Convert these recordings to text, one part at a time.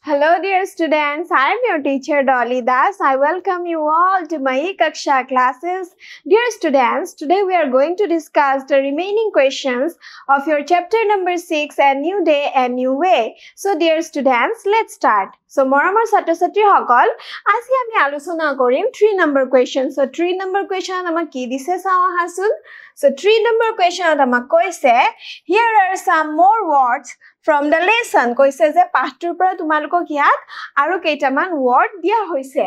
Hello dear students, I am your teacher Dolly Das. I welcome you all to my Kaksha classes. Dear students, today we are going to discuss the remaining questions of your chapter number 6, A New Day, A New Way. So dear students, let's start. So moramor satro satri hokol, aji ami alochona korim 3 number question. So 3 number question amak ki dise sao ahasun. So 3 number question amak koise, here are some more words from the lesson. Koise je pahtur pora tumalukok yat aru keitaman word dia hoise.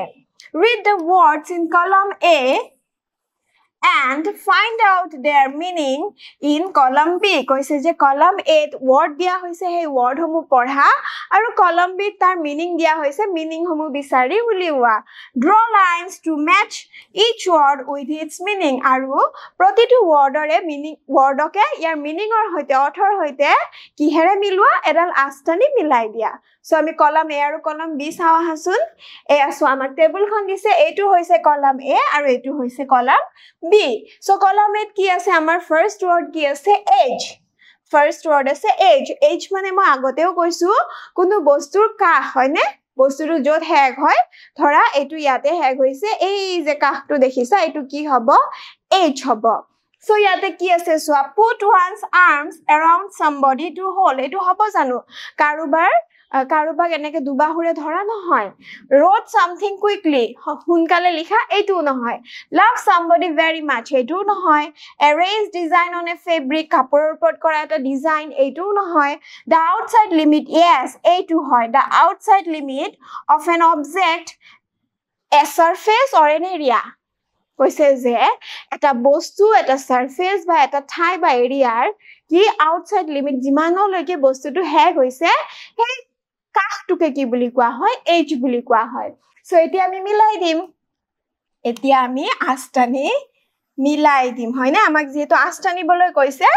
Read the words in column A and find out their meaning in column B. Koise je column A word dia hoise hey word homu porha aru column B tar meaning dia hoise meaning homu bisari uliwa. Draw lines to match each word with its meaning aru protitu word ore meaning word oke yar meaning or hoite author hoite kihere milwa edal astani milai dia. So ami column A aru column B sao hasun e aso amak table khon dise etu hoise column A aru etu hoise column B. So column A ki ase amar first word ki ase age. First word ase age. Age mane moi agoteo koisu kono bostur ka hoy ne bosturu jot heg hoy thora etu yate heg hoise ei je kahtu dekhisa etu ki hobo age hobo. So yate ki ase so put one's arms around somebody to hold etu hobo janu কারুবাক এনেকে দুবাহুরে ধরা নহয় wrote something quickly হুনকালে লিখা এইটো নহয় love somebody very much এইটো নহয় erase design on a fabric কাপড়ৰ ওপৰত কৰা এটা ডিজাইন এইটো নহয় the outside limit yes এইটো হয় the outside limit of an object a surface or an area কৈছে যে এটা বস্তু এটা সারফেস বা এটা ঠাই বা এৰিয়াৰ কি আউটসাইড লিমিট জিমানলৈকে বস্তুটো হেগ হৈছে সেই কাহটোকে কি বুলি কোৱা হয় এজ বুলি কোৱা হয় সো এতিয়া আমি মিলাই দিম এতিয়া আমি আস্তানি মিলাই দিম হয় না আমাক যেহেতু আস্তানি বলৈ কৈছে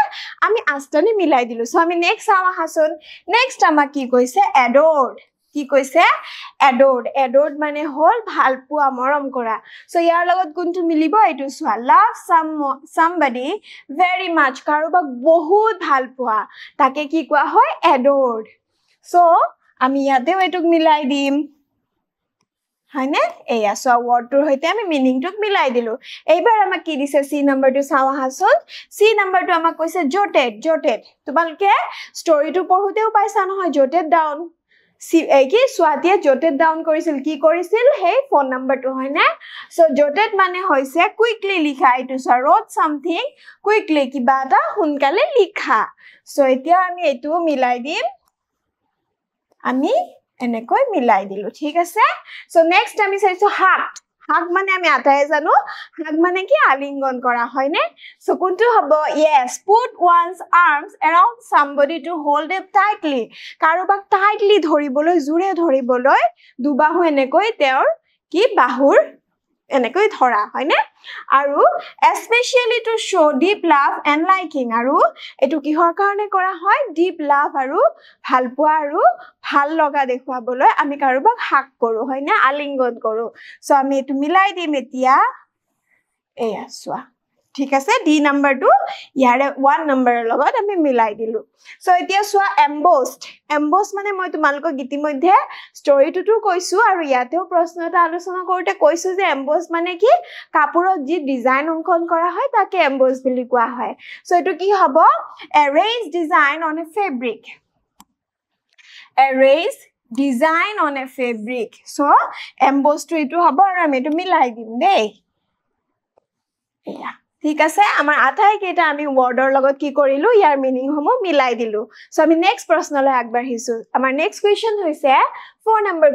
আমি আস্তানি মিলাই দিলো সো আমি নেক্সট আৱা হাসন নেক্সট আমাক কি কৈছে adored কি কৈছে adored মানে হল ভালপোৱা মৰম কৰা সো ইয়াৰ লগত কোনটো মিলিব এটো সোৱা love somebody very much কাৰোবাক বহুত ভালপোৱা তাকে কি কোৱা হয় adored সো আমি ইয়াতেও এটুক মিলাই দিম হয়নে এয়া সো ওয়াৰ্ডটোৰ হৈতে আমি মিনিংটোক মিলাই দিলো এইবাৰ আমাক কি দিছে সি নম্বৰটো চাও হাসন সি নম্বৰটো আমাক কৈছে জটেড তোমালকে ষ্টৰীটো পঢ়োতেও পাইছা নহয় জটেড ডাউন সি কি সোৱাটিয়ে জটেড ডাউন কৰিছিল কি কৰিছিল হেই ফোন নম্বৰটো হয়নে সো জটেড মানে হৈছে কুইকলি লিখা এটো সো wrote something quickly কিবা এটা হুনকালে লিখা সো এতিয়া আমি এটো মিলাই দিম আমি এনেকৈ মিলাই দিলো ঠিক আছে সো নেক্সট আমি চাইছো হাগ মানে আমি আটাই জানো হাগ মানে কি আলিঙ্গন কৰা হয়নে সো কোনটো হ'ব yes put one's arms around somebody to hold them tightly কাৰোবাক tightly ধৰিবলৈ জুৰে ধৰিবলৈ দুবাহু এনেকৈ তেওঁৰ কি বাহুৰ এনেকৈ ধৰা হয়নে আৰু especially to show deep love and liking আৰু এটো কিহৰ কাৰণে কৰা হয় deep love আৰু ভালপোৱা আৰু ভাল লগা দেখুৱাবলৈ আমি কাৰোবাক হাক কৰো হয়নে আলিঙ্গন কৰো সো আমি এটো মিলাই দিম এতিয়া এয়া সোৱা ঠিক আছে ডি নম্বৰটো ইয়াৰে 1 নম্বৰৰ লগত আমি মিলাই দিলো সো এতিয়া সোৱা embossed মানে মই তোমালক ইতিমধ্যে ষ্টৰীটো কৈছো আৰু ইয়াতেও প্ৰশ্নটা আলোচনা কৰোতে কৈছো যে embossed মানে কি কাপোৰত যি ডিজাইন অংকন কৰা হয় তাকে embossed বুলি কোৱা হয় সো এটো কি হ'ব erase design on a fabric erase design on a fabric so embossed to এটো হ'ব আৰু আমি এটো মিলাই দিম দেই এয়া ঠিক আছে আমাৰ আঠাই কেটা আমি ওয়াৰ্ডৰ লগত কি কৰিলো ইয়াৰ মিনিং হমু মিলাই দিলো সো আমি নেক্সট প্ৰশ্নলৈ আগবাঢ়িছো আমাৰ নেক্সট কোৱেশ্চন হৈছে 4 নম্বৰ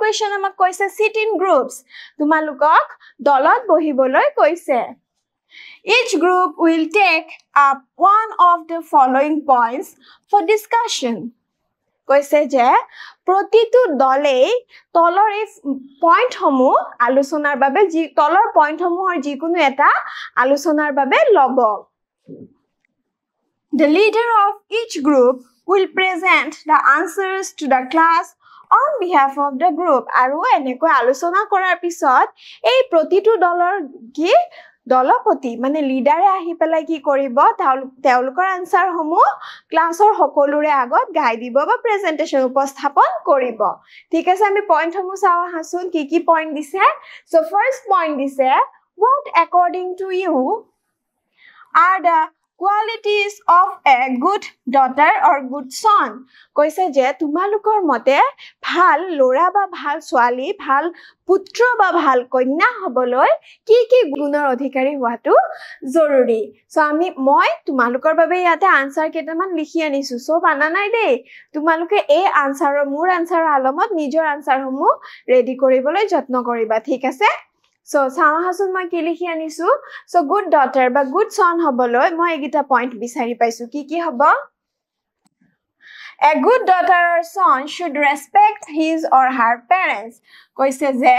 কোৱেশ্চন আমাক কৈছে sit in groups তোমালোকক দলত বহিবলৈ কৈছে each group will take up one of the following points for discussion কৈছে যে প্ৰতিটো দলে তলৰ এই পইণ্ট সমূহ আলোচনাৰ বাবে যি তলৰ পইণ্ট সমূহৰ যিকোনো এটা আলোচনাৰ বাবে লব The leader of each group will present the answers to the class on behalf of the group আৰু এনেকৈ আলোচনা কৰাৰ পিছত এই প্ৰতিটো দলৰ কি দলপতি মানে লিডাৰে আহি পেলাই কি কৰিব তেওঁলোকৰ আনসাৰ সমূহ ক্লাছৰ সকলোৰে আগত গাই দিব বা প্ৰেজেন্টেশন উপস্থাপন কৰিব ঠিক আছে আমি পইণ্ট সমূহ চাও হাসুন কি পইণ্ট দিছে সো ফাৰ্স্ট পইণ্ট দিছে what according to you are the qualities of a good daughter or good son কৈছে যে তোমালোকৰ মতে ভাল লৰা বা ভাল ছোৱালী ভাল পুত্ৰ বা ভাল কন্যা হবলৈ কি গুণৰ অধিকাৰী হোৱাটো জৰুৰী সো মই তোমালোকৰ বাবে ইয়াতে আনসাৰ কেইটামান লিখি আনিছো সব আনা নাই দেই তোমালোকে এই আনসাৰৰ মোৰ আনসাৰৰ আলমত নিজৰ আনসাৰসমূহ ৰেডি কৰিবলৈ যত্ন কৰিবা ঠিক আছে So, Samahasun মই কি লিখি আনিছো so good daughter বা good son হবলৈ মই এগিটা পইণ্ট বিচাৰি পাইছো কি হ'ব A good daughter or son should respect his or her parents কৈছে যে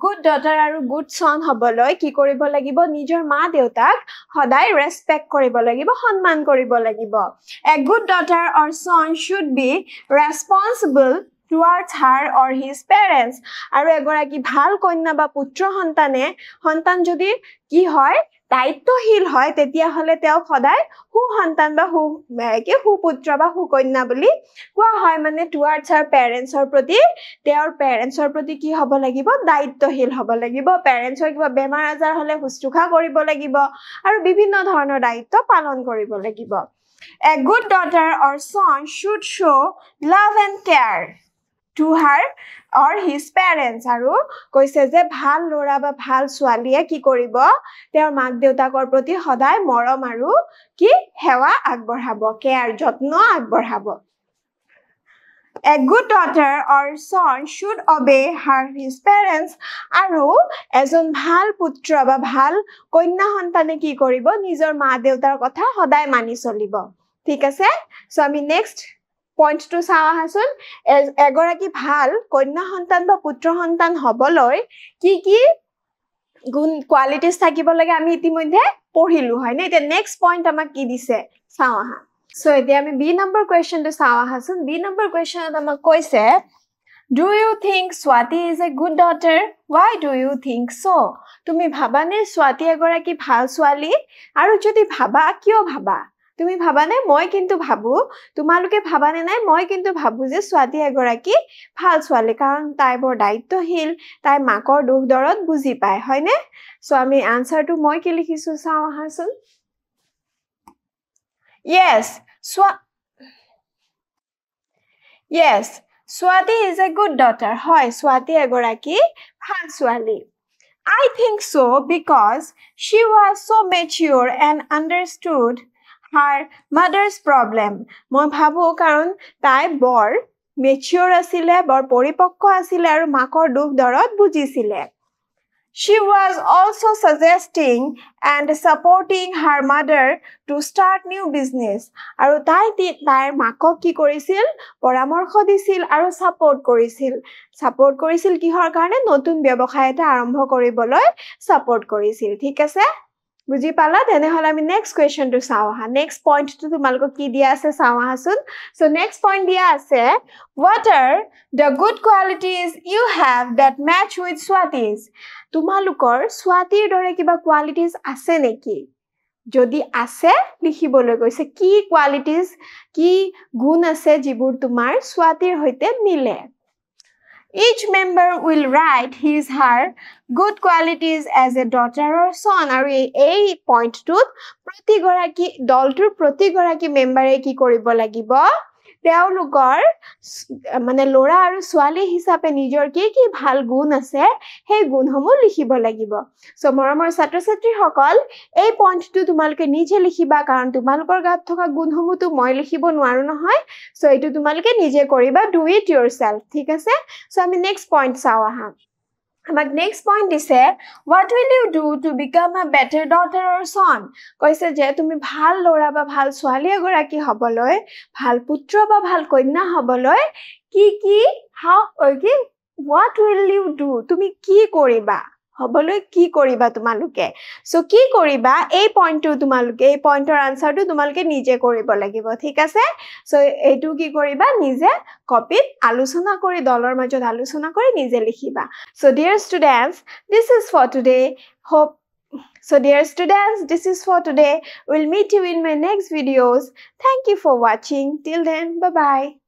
good daughter আৰু good son হবলৈ কি কৰিব লাগিব নিজৰ মা দেউতাক সদায় ৰেসপেক্ট কৰিব লাগিব সন্মান কৰিব লাগিব A good daughter or son should be responsible towards her or his parents আৰু এগৰাকী ভাল কন্যা বা পুত্ৰ সন্তান যদি কি হয় দায়িত্বশীল হয় তেতিয়া হলে তেওঁ সদায় সন্তান বা পুত্ৰ বা কন্যা বুলি কোৱা হয় মানে towards her parents ৰ প্ৰতি তেওঁৰ parents ৰ প্ৰতি কি হ'ব লাগিব দায়িত্বশীল হ'ব লাগিব parents ৰ কিবা বেমাৰ আজাৰ হলে শুশ্ৰূষা কৰিব লাগিব আৰু বিভিন্ন ধৰণৰ দায়িত্ব পালন কৰিব লাগিব A good daughter or son should show love and care to her or his parents আৰু কৈছে যে ভাল লৰা বা ভাল ছোৱালীয়ে কি কৰিব তেওঁৰ মাক দেউতাকৰ প্ৰতি সদায় মৰম আৰু কি সেৱা আগবঢ়াব কেয়াৰ যত্ন আগবঢ়াব A good daughter or son should obey his parents আৰু এজন ভাল পুত্ৰ বা ভাল কন্যা সন্তানে কি কৰিব নিজৰ মা দেউতাৰ কথা সদায় মানি চলিব ঠিক আছে সো আমি নেক্সট পইণ্ট টু চাও হাসুন এগৰাকী ভাল কন্যা সন্তান বা পুত্ৰ সন্তান হবলৈ কি গুণ কোৱালিটিজ থাকিব লাগে আমি ইতিমধ্যে পঢ়িলো হয় না এতিয়া নেক্সট পইণ্ট আমাক কি দিছে চাও আহা সো এতিয়া আমি বি নম্বৰ কোৱেশ্চনটো চাও আহাচোন বি নম্বৰ কোৱেশ্চনত আমাক কৈছে Do you think Swati is a good daughter? Why do you think so? তুমি ভাবানে স্বাতী এগৰাকী ভাল ছোৱালী আৰু যদি ভাবা কিয় ভাবা তুমি ভাবানে মই কিন্তু ভাবো তোমালোকে ভাবানে নাই মই কিন্তু ভাবো যে স্বাতী এগৰাকী ভাল ছোৱালী কাৰণ তাই বৰ দায়িত্বশীল তাই মাকৰ দুখ দৰদ বুজি পায় হয়নে সো আমি আনসাৰটো মই কি লিখিছো চাও আহাচোন Yes Swati is a good daughter হয় স্বাতী এগৰাকী ভাল ছোৱালী I think so because she was so mature and understood her mother's problem মই ভাবো কাৰণ তাই বৰ মেচিউৰ আছিলে বৰ পৰিপক্ক আছিলে আৰু মাকৰ দুখ দৰদ বুজিছিলে She was also suggesting and supporting her mother to start new business আৰু তাইৰ মাকক কি কৰিছিল পৰামৰ্শ দিছিল আৰু সাপোৰ্ট কৰিছিল কিহৰ কাৰণে নতুন ব্যৱসায় এটা আৰম্ভ কৰিবলৈ সাপোৰ্ট কৰিছিল ঠিক আছে বুজি পালা তেনেহলে আমি নেক্সট কোৱেশ্চনটো চাও আহা নেক্সট পইণ্টটো তোমালোকক কি দিয়া আছে চাও আহাচোন সো নেক্সট পইণ্ট দিয়া আছে what are the good qualities you have that match with Swati's তোমালোকৰ স্বাতীৰ দৰে কিবা কোৱালিটিজ আছে নেকি যদি আছে লিখিবলৈ কৈছে কি কোৱালিটিজ কি গুণ আছে যিবোৰ তোমাৰ স্বাতীৰ হৈতে মিলে Each member will write her good qualities as a daughter or son আৰু এই পইণ্টটোত প্ৰতিগৰাকী দলটোৰ প্ৰতিগৰাকী মেম্বাৰে কি কৰিব লাগিব তেওঁলোকৰ মানে লৰা আৰু ছোৱালী হিচাপে নিজৰ কি ভাল গুণ আছে সেই গুণসমূহ লিখিব লাগিব সো মৰমৰ ছাত্ৰ ছাত্ৰীসকল এই পইণ্টটো তোমালোকে নিজে লিখিবা কাৰণ তোমালোকৰ গাত থকা গুণসমূহটো মই লিখিব নোৱাৰো নহয় সো এইটো তোমালোকে নিজে কৰিবা do it yourself ঠিক আছে সো আমি নেক্সট পইণ্ট চাও আহা আমাক নেক্সট পইণ্ট দিছে what will you do to become a better daughter or son কৈছে যে তুমি ভাল লৰা বা ভাল ছোৱালী এগৰাকী হবলৈ ভাল পুত্ৰ বা ভাল কন্যা হবলৈ what will you do তুমি কি কৰিবা হবলৈ কি কৰিবা তোমালোকে সো কি কৰিবা এই পইণ্টটো তোমালোকে এই পইণ্টৰ আনসাৰটো তোমালোকে নিজে কৰিব লাগিব ঠিক আছে সো এইটো কি কৰিবা নিজে কপিত আলোচনা কৰি দলৰ মাজত আলোচনা কৰি নিজে লিখিবা so dear students this is for today hope So dear students, this is for today. We'll meet you in my next videos. Thank you for watching. Till then, bye-bye.